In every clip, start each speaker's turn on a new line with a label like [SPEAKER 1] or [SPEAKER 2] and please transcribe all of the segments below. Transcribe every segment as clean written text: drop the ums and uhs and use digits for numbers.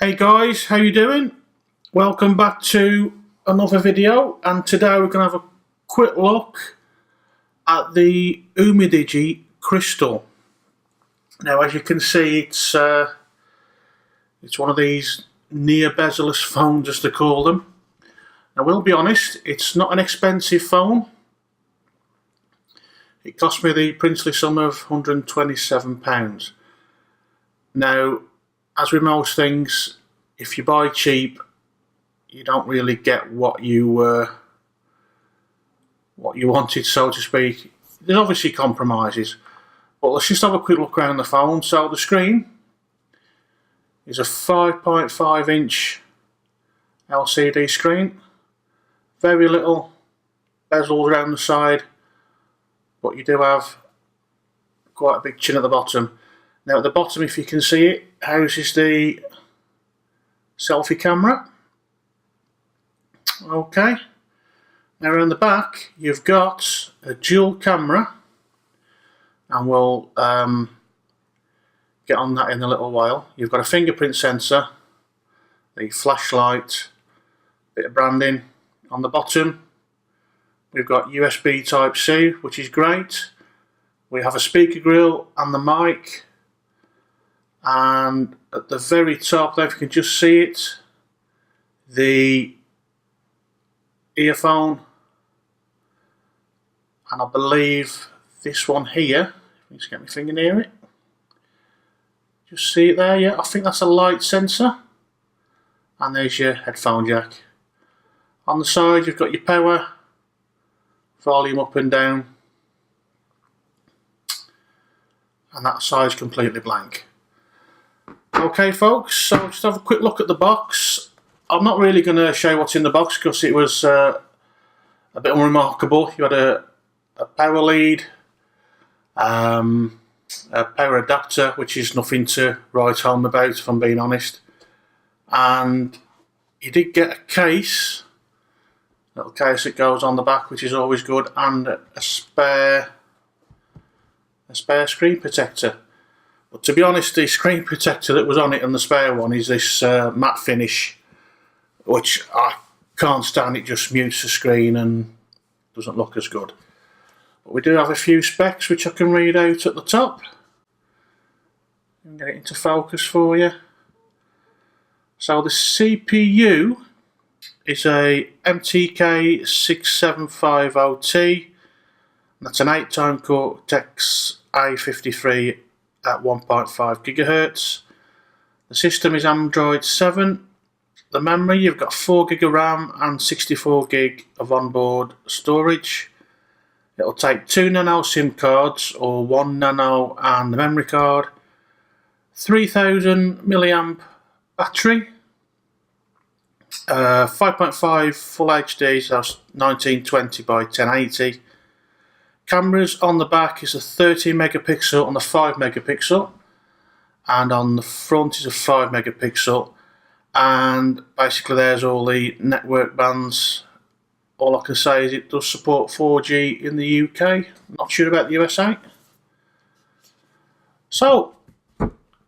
[SPEAKER 1] Hey guys, how you doing? Welcome back to another video, and today we're going to have a quick look at the Umidigi crystal. Now, as you can see, it's one of these near bezel-less phones, as they call them. Now, we'll be honest, it's not an expensive phone. It cost me the princely sum of £127. Now, as with most things, if you buy cheap, you don't really get what you wanted, so to speak. There's obviously compromises, but let's just have a quick look around the phone. So the screen is a 5.5-inch LCD screen. Very little bezels around the side, but you do have quite a big chin at the bottom. Now at the bottom, if you can see it, houses the selfie camera. Okay. Now around the back, you've got a dual camera, and we'll get on that in a little while. You've got a fingerprint sensor, the flashlight, bit of branding on the bottom. We've got USB Type-C, which is great. We have a speaker grill and the mic. And at the very top there, if you can just see it, the earphone, and I believe this one here, let me just get my finger near it, just see it there, yeah, I think that's a light sensor, and there's your headphone jack. On the side you've got your power, volume up and down, and that side's completely blank. Okay folks, so just have a quick look at the box. I'm not really going to show you what's in the box because it was a bit unremarkable. You had a power lead, a power adapter, which is nothing to write home about if I'm being honest, and you did get a case, little case that goes on the back, which is always good, and a spare screen protector. But to be honest, the screen protector that was on it and the spare one is this matte finish, which I can't stand. It just mutes the screen and doesn't look as good. But we do have a few specs which I can read out at the top and get it into focus for you. So the CPU is a MTK 6750T. That's an 8-time Cortex A53 at 1.5 GHz. The system is Android 7. The memory, you've got 4 GB of RAM and 64 GB of onboard storage. It'll take 2 nano SIM cards, or 1 nano and the memory card. 3000 milliamp battery. 5.5 Full HD, so that's 1920 by 1080. Cameras on the back is a 30 megapixel and a 5 megapixel, and on the front is a 5 megapixel, and basically there's all the network bands. All I can say is it does support 4G in the UK, not sure about the USA. So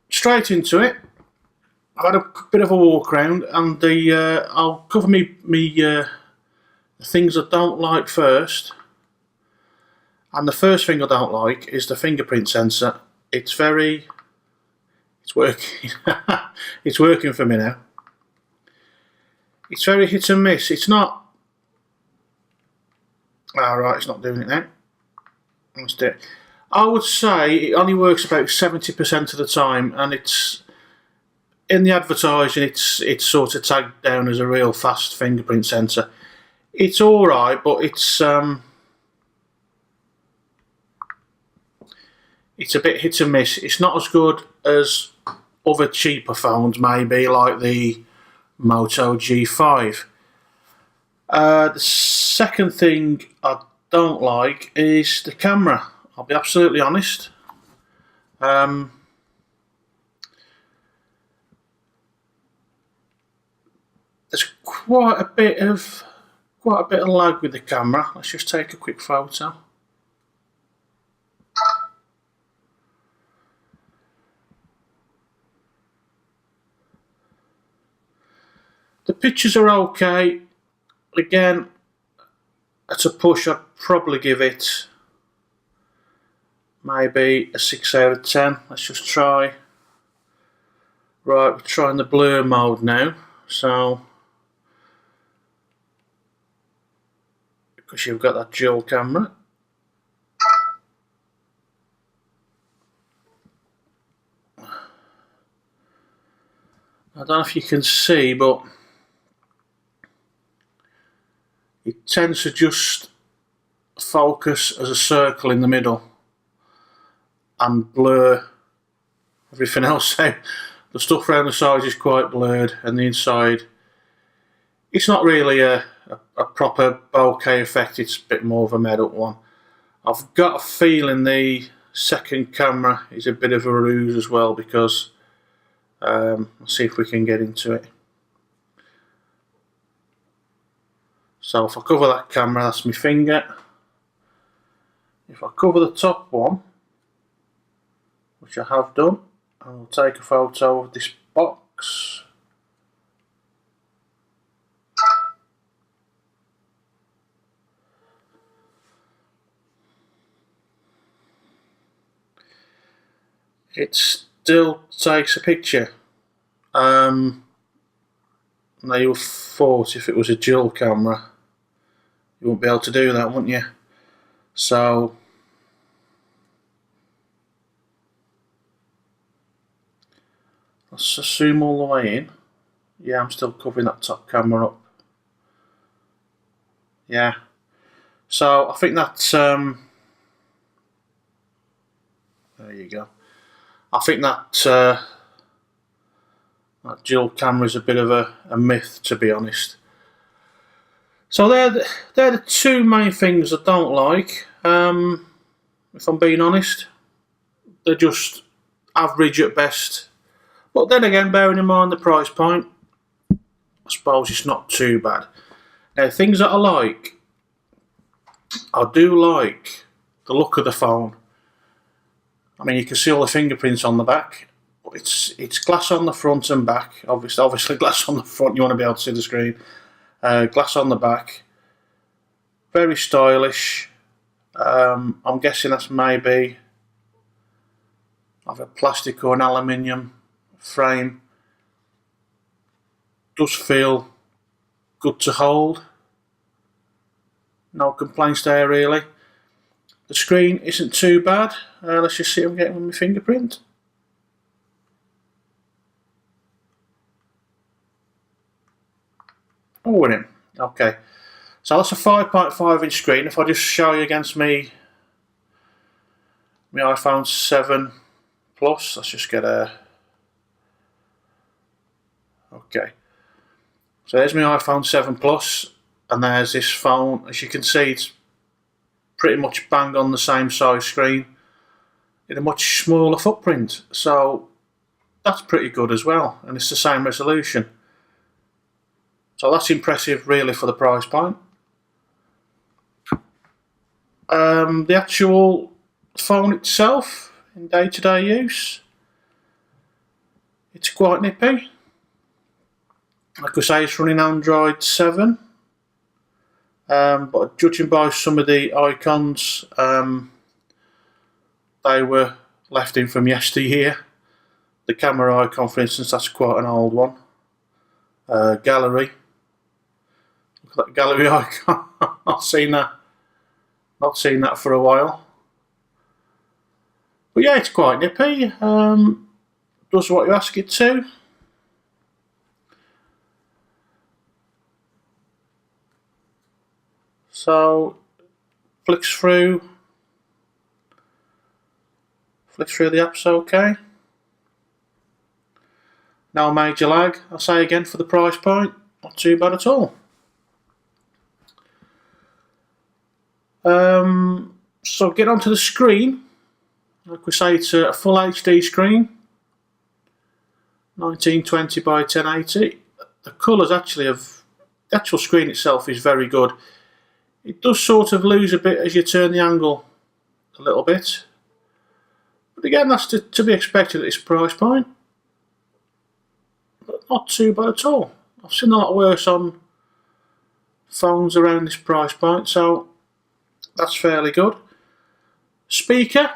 [SPEAKER 1] straight into it. I've had a bit of a walk around, and I'll cover the things I don't like first. And the first thing I don't like is the fingerprint sensor. It's working. It's working for me now. It's very hit and miss. It's not. Alright, it's not doing it now. Let's do it. I would say it only works about 70% of the time, and it's in the advertising. It's sort of tagged down as a real fast fingerprint sensor. It's alright, but it's a bit hit and miss. It's not as good as other cheaper phones, maybe like the Moto G5. The second thing I don't like is the camera. I'll be absolutely honest. There's quite a bit of lag with the camera. Let's just take a quick photo. The pictures are okay. Again, at a push, I'd probably give it maybe a 6 out of 10. Let's just try. Right, we're trying the blur mode now. So, because you've got that dual camera. I don't know if you can see, but it tends to just focus as a circle in the middle and blur everything else out. The stuff around the sides is quite blurred, and the inside, it's not really a proper bokeh effect, it's a bit more of a made up one. I've got a feeling the second camera is a bit of a ruse as well, because let's see if we can get into it. So if I cover that camera, that's my finger. If I cover the top one, which I have done, I'll take a photo of this box. It still takes a picture. Now you would have thought if it was a dual camera, you wouldn't be able to do that, wouldn't you? So let's zoom all the way in. Yeah, I'm still covering that top camera up. Yeah. So I think that's there you go. I think that that dual camera is a bit of a myth, to be honest. So they're the two main things I don't like. If I'm being honest, they're just average at best. But then again, bearing in mind the price point, I suppose it's not too bad. Now, things that I do like the look of the phone. I mean, you can see all the fingerprints on the back. It's glass on the front and back. Obviously glass on the front, you want to be able to see the screen. Glass on the back. Very stylish. I'm guessing that's maybe either plastic or an aluminium frame. Does feel good to hold. No complaints there really. The screen isn't too bad. Let's just see what I'm getting with my fingerprint. Oh, winning. Okay. So that's a 5.5 inch screen. If I just show you against my iPhone 7 Plus, let's just get a... Okay. So there's my iPhone 7 Plus, and there's this phone. As you can see, it's pretty much bang on the same size screen in a much smaller footprint. So that's pretty good as well, and it's the same resolution. So that's impressive really for the price point. The actual phone itself, in day-to-day use, it's quite nippy. Like I say, it's running Android 7. But judging by some of the icons, they were left in from yesteryear. The camera icon, for instance, that's quite an old one. Gallery. Look at that gallery icon. Not seen that for a while. But yeah, it's quite nippy. Does what you ask it to. So flicks through the apps okay. No major lag. I'll say again, for the price point, not too bad at all. So get onto the screen. Like we say, it's a full HD screen, 1920 by 1080. The colours actually of the actual screen itself is very good. It does sort of lose a bit as you turn the angle a little bit, but again, that's to be expected at this price point. But not too bad at all. I've seen a lot worse on phones around this price point, so that's fairly good. Speaker.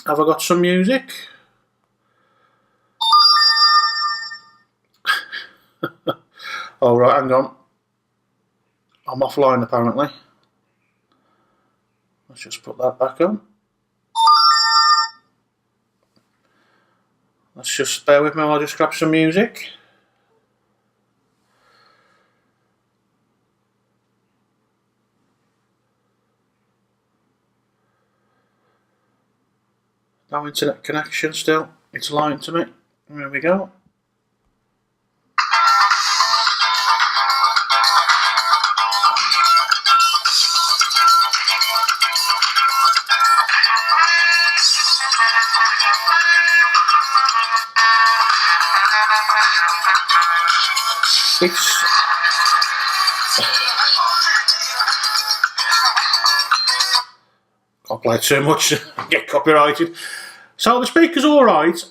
[SPEAKER 1] Have I got some music? Alright, hang on. I'm offline apparently. Let's just put that back on. Let's just bear with me while I just grab some music. No internet connection still. It's lying to me. There we go. Can't play too much, get copyrighted. So the speaker's alright.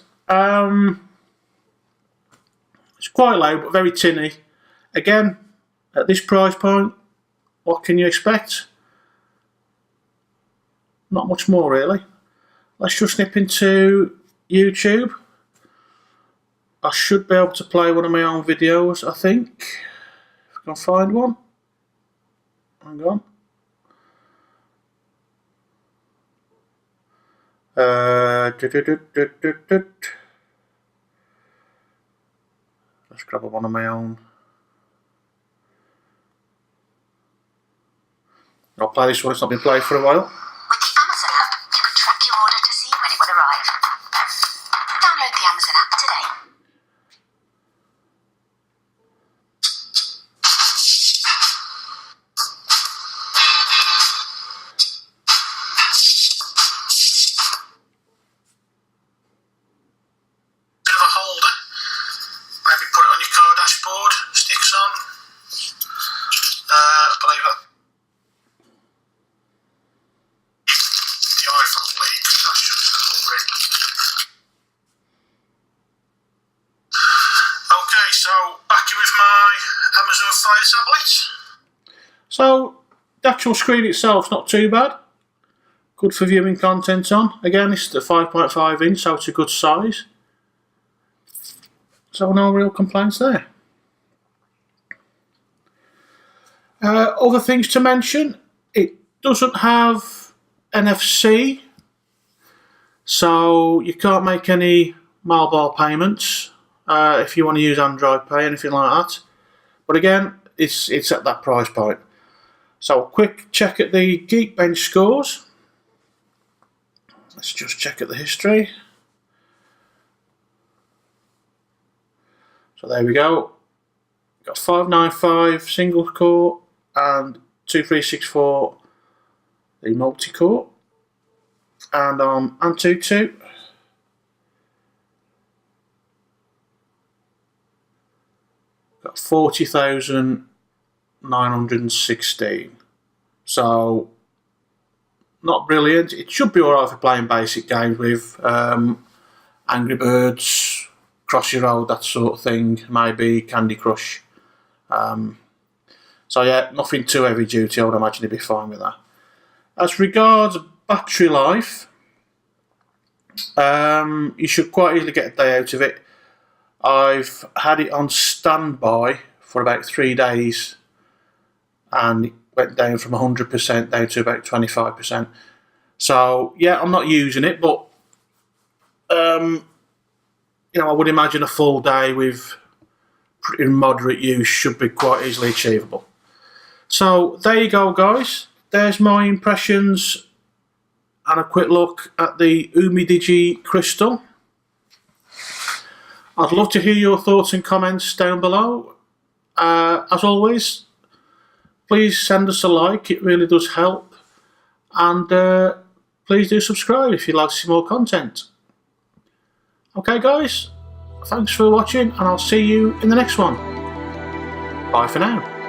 [SPEAKER 1] It's quite loud but very tinny. Again, at this price point, what can you expect? Not much more really. Let's just snip into YouTube. I should be able to play one of my own videos, I think. If I can find one. Hang on. Let's grab one of my own. I'll play this one, it's not been played for a while.
[SPEAKER 2] With the Amazon app, you can track your order to see when it will arrive. Download the Amazon app today.
[SPEAKER 1] Bit of a holder. Maybe put it on your car dashboard, sticks on. I believe that. Okay, so back with my Amazon Fire tablet. So the actual screen itself's not too bad. Good for viewing content on. Again, it's the 5.5 inch, so it's a good size. So no real complaints there. Other things to mention, it doesn't have NFC, so you can't make any mobile payments if you want to use Android Pay, anything like that. But again, it's at that price point. So a quick check at the Geekbench scores. Let's just check at the history. So there we go. Got 595 single core and 2364 the multi-core. And on Antutu, got 40,916. So not brilliant. It should be alright for playing basic games with Angry Birds, Cross Your Road, that sort of thing, maybe Candy Crush. So yeah, nothing too heavy duty. I would imagine it'd be fine with that. As regards battery life, you should quite easily get a day out of it. I've had it on standby for about 3 days and it went down from 100% down to about 25%. So yeah, I'm not using it, but you know, I would imagine a full day with pretty moderate use should be quite easily achievable. So there you go, guys. There's my impressions and a quick look at the Umidigi Crystal. I'd love to hear your thoughts and comments down below. As always, please send us a like, it really does help. And please do subscribe if you'd like to see more content. Okay guys, thanks for watching and I'll see you in the next one. Bye for now.